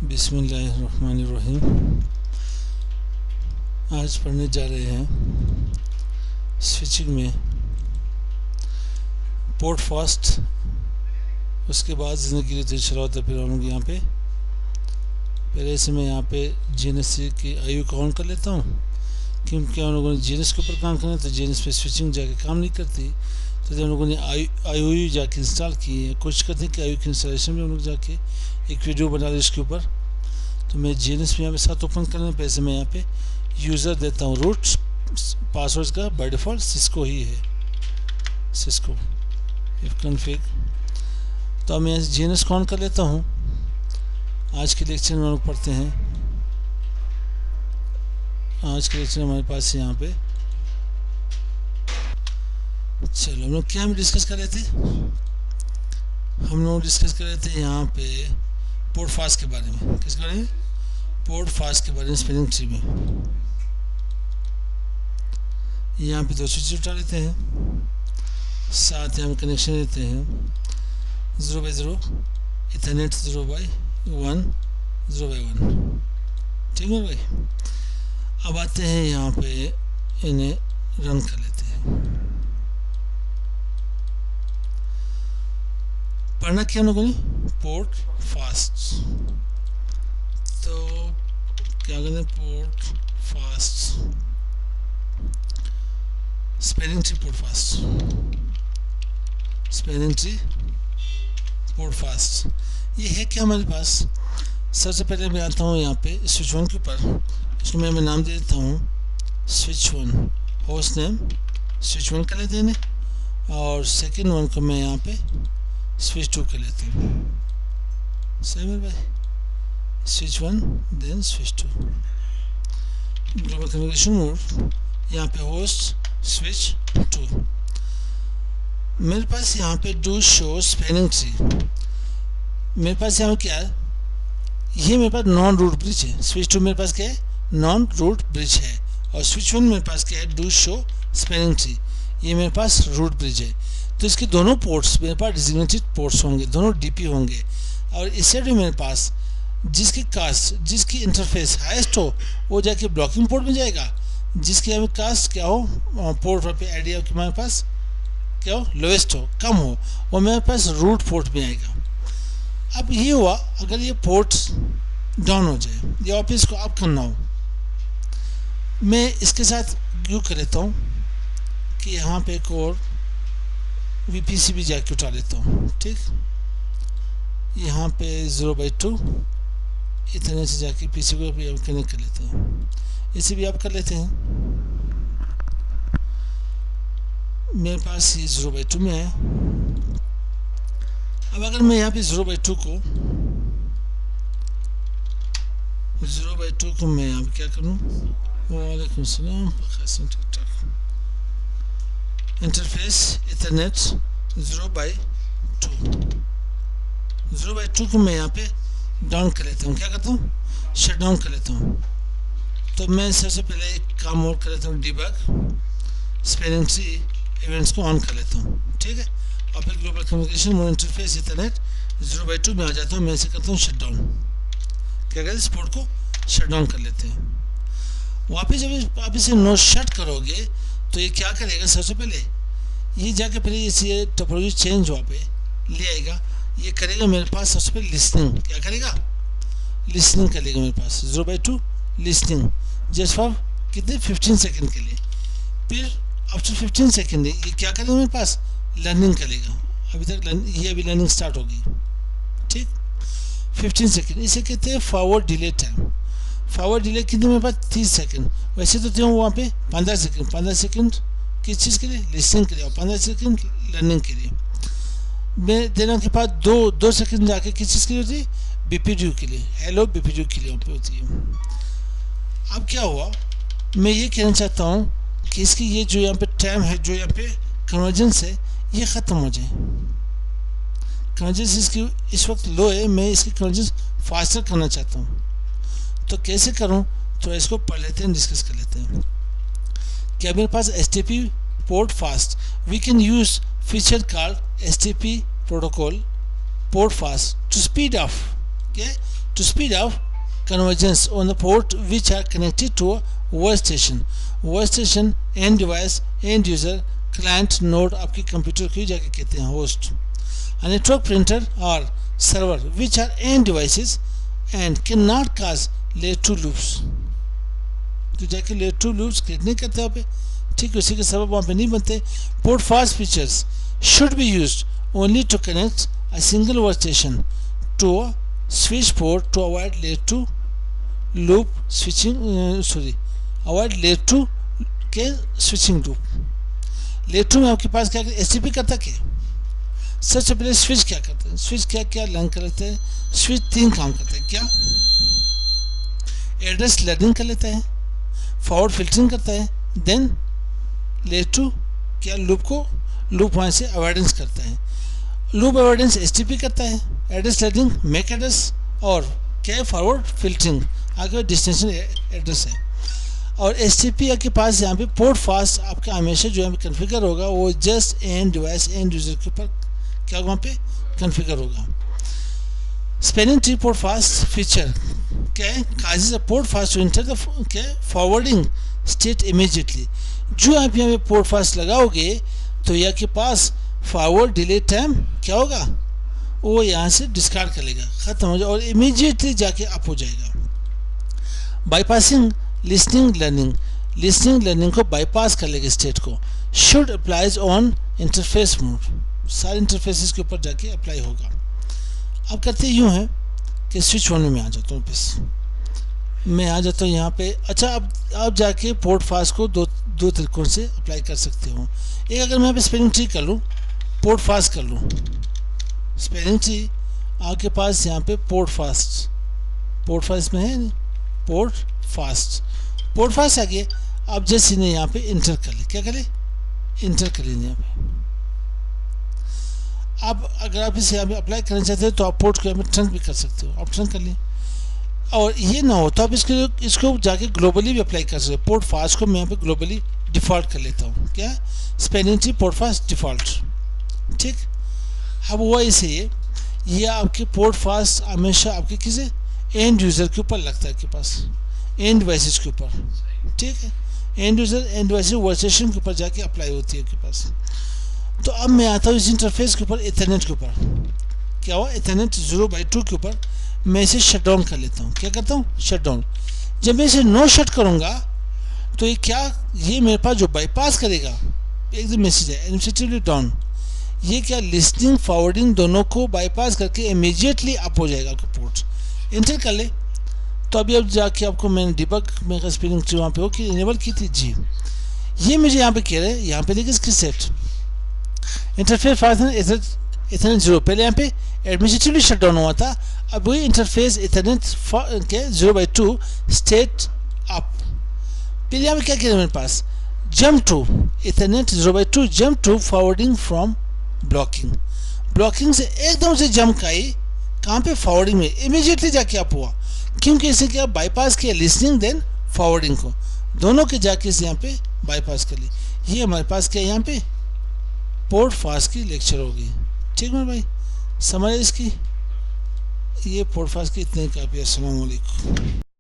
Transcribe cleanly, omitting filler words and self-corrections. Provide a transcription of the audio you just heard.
बिस्मिल्लाहिर्रहमानिर्रहीम। आज पढ़ने जा रहे हैं स्विचिंग में पोर्ट फास्ट, उसके बाद ज़िंदगी लिए चला होता है। फिर हम लोग यहाँ पे पहले से मैं यहाँ पे जीएनएस की आयु काउंट कर लेता हूँ, क्योंकि हम लोगों ने जीएनएस के ऊपर काम करना है तो जीएनएस पे स्विचिंग जाके काम नहीं करती। तो हम लोगों ने आईओयू जाके इंस्टॉल की है। कोशिश करते हैं कि आईओ की इंस्टॉलेशन में हम लोग जाके एक वीडियो बना लें इसके ऊपर। तो मैं जीएनएस में यहाँ पे साथ ओपन करने पहले से मैं यहाँ पे यूज़र देता हूँ। रूट पासवर्ड का बाय डिफ़ॉल्ट सिस्को ही है, सिस्को इफ कॉन्फ़िग। तो मैं यहाँ से जीएनएस ऑन कर लेता हूँ। आज के लेक्चर में हम लोग पढ़ते हैं। आज के लेक्चर हमारे पास यहाँ पे चलो हम लोग क्या डिस्कस कर रहे थे। हम लोग डिस्कस कर रहे थे यहाँ पे पोर्ट फास्ट के बारे में। किसके बारे में? पोर्ट फास्ट के बारे में, स्पेलिंग ट्री में। यहाँ पे दो स्विच उठा लेते हैं, साथ ही हम कनेक्शन लेते हैं 0x0 इथरनेट 0x1 0x1। ठीक है भाई। अब आते हैं यहाँ पे, इन्हें रन कर लेते हैं। पढ़ना क्या हम लोगों ने? Port fast. तो क्या करते हैं? Port fast, spelling tree port fast, spelling tree port fast. ये है क्या हमारे पास? सबसे पहले मैं आता हूँ यहाँ पे स्विच 1 के ऊपर। इसको मैं नाम दे देता हूँ स्विच 1, होस्ट नेम स्विच 1 कर लेते हैं। और सेकेंड वन को मैं यहाँ पे स्विच 2 कर लेते हैं। सही है भाई? Switch 1 then switch 2। Global communication mode, यहाँ पे होस्ट स्विच 2। मेरे पास यहाँ पे डू शो स्पेलिंग ट्री। मेरे पास यहाँ क्या है? ये मेरे पास नॉन रूट ब्रिज है। स्विच 2 मेरे पास क्या है? नॉन रूट ब्रिज है। और स्विच 1 मेरे पास क्या है? Do show spelling tree. ये मेरे पास रूट ब्रिज है। तो इसके दोनों पोर्ट्स मेरे पास डिजिग्नेटेड पोर्ट्स होंगे, दोनों डीपी होंगे। और इससे भी मेरे पास जिसकी कास्ट, जिसकी इंटरफेस हाईएस्ट हो वो जाके ब्लॉकिंग पोर्ट में जाएगा। जिसकी हमें कास्ट क्या हो, पोर्ट पे आइडिया कि मेरे पास क्या हो, लोएस्ट हो, कम हो, वो मेरे पास रूट पोर्ट में आएगा। अब ये हुआ अगर ये पोर्ट डाउन हो जाए या वापस को अप करना हो, मैं इसके साथ यूँ कर लेता हूँ कि यहाँ पे एक और VPC भी जाके उठा लेता हूँ। ठीक, यहाँ पे 0x2 इतने से जाके PC को भी कनेक्ट कर लेता हूँ। इसे भी आप कर लेते हैं। मेरे पास ये 0x2 में है। अब अगर मैं यहाँ पे 0x2 को मैं यहाँ पे क्या करूँ? वालेकुम सलाम, ठीक ठाक। इंटरफेस इथरनेट 0x2 को मैं यहाँ पे डाउन कर लेता हूँ। क्या करता हूँ? शट डाउन कर लेता हूँ। तो मैं सबसे पहले एक काम और कर लेता हूँ, डिबग स्पेलिंग ट्री इवेंट्स को ऑन कर लेता हूँ। ठीक है। और फिर global communication mode interface Ethernet 0x2 में आ जाता हूँ। मैं इसे करता हूँ शट डाउन। क्या कहते हैं? इस पोर्ट को शट डाउन कर लेते हैं। वापस जब आप इसे नो शट करोगे तो ये क्या करेगा? सबसे पहले ये जाके पहले इसे टोपोलॉजी चेंज वहाँ पे ले आएगा। ये करेगा मेरे पास सबसे पहले लिसनिंग। क्या करेगा? लिसनिंग करेगा मेरे पास 0x2 लिसनिंग जस्ट फॉर कितने 15 सेकंड के लिए। फिर आफ्टर 15 सेकंड ये क्या करेगा? मेरे पास लर्निंग करेगा। अभी तक ये अभी लर्निंग स्टार्ट होगी। ठीक, 15 सेकंड। इसे कहते हैं forward delay time. Forward delay कितने मेरे पास? 30 सेकंड। वैसे तो थे वहाँ पे 15 सेकंड। 15 सेकंड किस चीज़ के लिए? लिसनिंग के लिए। और 15 सेकंड लर्निंग के लिए। मैं देने के बाद दो सेकंड जाके किस चीज़ के लिए होती है? BPDU के लिए, हेलो BPDU के लिए होती है। अब क्या हुआ? मैं ये कहना चाहता हूँ कि इसकी ये जो यहाँ पे टाइम है, जो यहाँ पे कन्वर्जेंस है, ये ख़त्म हो जाए। कन्वर्जेंस इसकी इस वक्त लो है, मैं इसकी कन्वर्जेंस फास्टर करना चाहता हूँ। तो कैसे करूँ? तो इसको पढ़ लेते हैं, डिस्कस कर लेते हैं। क्या मेरे पास HTTP port fast, we can use feature called HTTP protocol port fast to speed up, okay, to speed up convergence on the port which are connected to a workstation. Workstation and device, end user, client, node आपकी computer की जाके कहते हैं host. A network printer or server which are end devices and cannot cause layer 2 loops. तो जाके layer 2 loops create नहीं करते वहाँ पे, ठीक, उसी के सबब वहाँ पे नहीं बनते. Port fast features should be used only to connect a single workstation to a switch port to avoid layer 2 loop switching. avoid layer 2 के switching loop. layer 2 में आपके पास क्या HTTP करता क्या? सबसे पहले स्विच क्या करते हैं, स्विच क्या लर्न करते हैं. स्विच 3 काम करते हैं. क्या? एड्रेस लर्निंग कर लेता है, फॉरवर्ड फिल्टरिंग करता है, देन लेयर 2 क्या लूप वहाँ से अवॉइडेंस करता है. लूप अवॉइडेंस HTTP करता है, एड्रेस लर्निंग मैक एड्रेस, और क्या है फॉरवर्ड फिल्टरिंग आगे डेस्टिनेशन एड्रेस है. और HTTP के पास यहाँ पे पोर्ट फास्ट आपका हमेशा जो यहाँ पे कन्फिगर होगा वो just end device end user के ऊपर क्या वहाँ पे कन्फिगर होगा. Spanning tree port fast feature क्या है, causes port fast to enter the क्या फॉरवर्डिंग स्टेट इमीडिएटली. जो आप यहाँ पे पोर्ट फास्ट लगाओगे तो यहाँ के पास फॉरवर्ड डिले टाइम क्या होगा, वो यहाँ से डिस्कार्ड कर लेगा, ख़त्म हो जाएगा और इमीडिएटली जाके अप हो जाएगा. बाईपासिंग लिसनिंग लर्निंग को बाईपास कर लेगा स्टेट को. Should applies on interface mode, सारे इंटरफेसेस के ऊपर जाके अप्लाई होगा. अब करते यूँ है कि स्विच होने में आ जाता हूँ, बस मैं आ जाता हूँ यहाँ पे. अच्छा, अब आप जाके पोर्ट फास्ट को दो तरीकों से अप्लाई कर सकते हो. एक, अगर मैं यहाँ पे स्पेलिंग ट्री कर लूँ, पोर्ट फास्ट कर लूँ, स्पेलिंग ट्री आपके पास यहाँ पे पोर्ट फास्ट में है, पोर्ट फास्ट आगे आप जैसे इन्हें यहाँ पे इंटर कर ले, क्या करें, इंटर कर लें यहाँ पे. अब अगर आप इसे यहाँ पे अप्लाई करना चाहते हो तो आप पोर्ट को यहाँ पे ट्रंक भी कर सकते हो, आप ट्रंक कर लें. और ये ना हो तो आप इसको जाके ग्लोबली भी अप्लाई कर सकते हो. पोर्ट फास्ट को मैं यहाँ पे ग्लोबली डिफ़ॉल्ट कर लेता हूँ, क्या spelling tree port fast default, ठीक. अब हुआ इसे ये आपके पोर्ट फास्ट हमेशा आपके किसी एंड यूज़र के ऊपर लगता है, आपके पास एंड डिवाइसेस के ऊपर, ठीक है. End user end devices workstation के ऊपर जाके अप्लाई होती है आपके पास. तो अब मैं आता हूँ इस इंटरफेस के ऊपर, इथरनेट के ऊपर. क्या हुआ, इथरनेट 0/2 के ऊपर मैं इसे शट डाउन कर लेता हूँ. क्या करता हूँ, शट डाउन. जब मैं इसे नो शट करूँगा तो ये मेरे पास जो बाईपास करेगा, एकदम मैसेज है एडमिनिस्ट्रेटिवली डाउन, ये क्या लिसनिंग फॉरवर्डिंग दोनों को बाईपास करके इमीडिएटली अप हो जाएगा आपका पोर्ट. इंटर कर ले तो अभी अब जाके आपको मैंने डिबग में स्पेलिंग ट्री वहाँ पे हो कि इनेबल की थी जी. ये मुझे यहाँ पे कह रहे हैं, यहाँ पे देखिए इसकी सेट इंटरफेस फास्ट इथरनेट 0, पहले यहाँ पे एडमिनिस्ट्रेटिवली शट डाउन हुआ था, अब वही इंटरफेस इथरनेट के 0/2 स्टेट अप. फिर यहाँ पे क्या कह रहे हैं मेरे पास, jump to ethernet 0/2 jump to forwarding from blocking से एकदम से जंप आई कहाँ पे, फॉरवर्डिंग में इमीडिएटली जाके अप हुआ, क्योंकि इसे क्या बाईपास किया लिसनिंग देन फॉरवर्डिंग को, दोनों के जाके इसे यहाँ पे बाईपास कर ली. ये हमारे पास क्या यहाँ पे पोर्ट फास्ट की लेक्चर होगी, ठीक है भाई, समझ इसकी, ये पोर्ट फास्ट की इतने काफ़ी. अस्सलाम वालेकुम.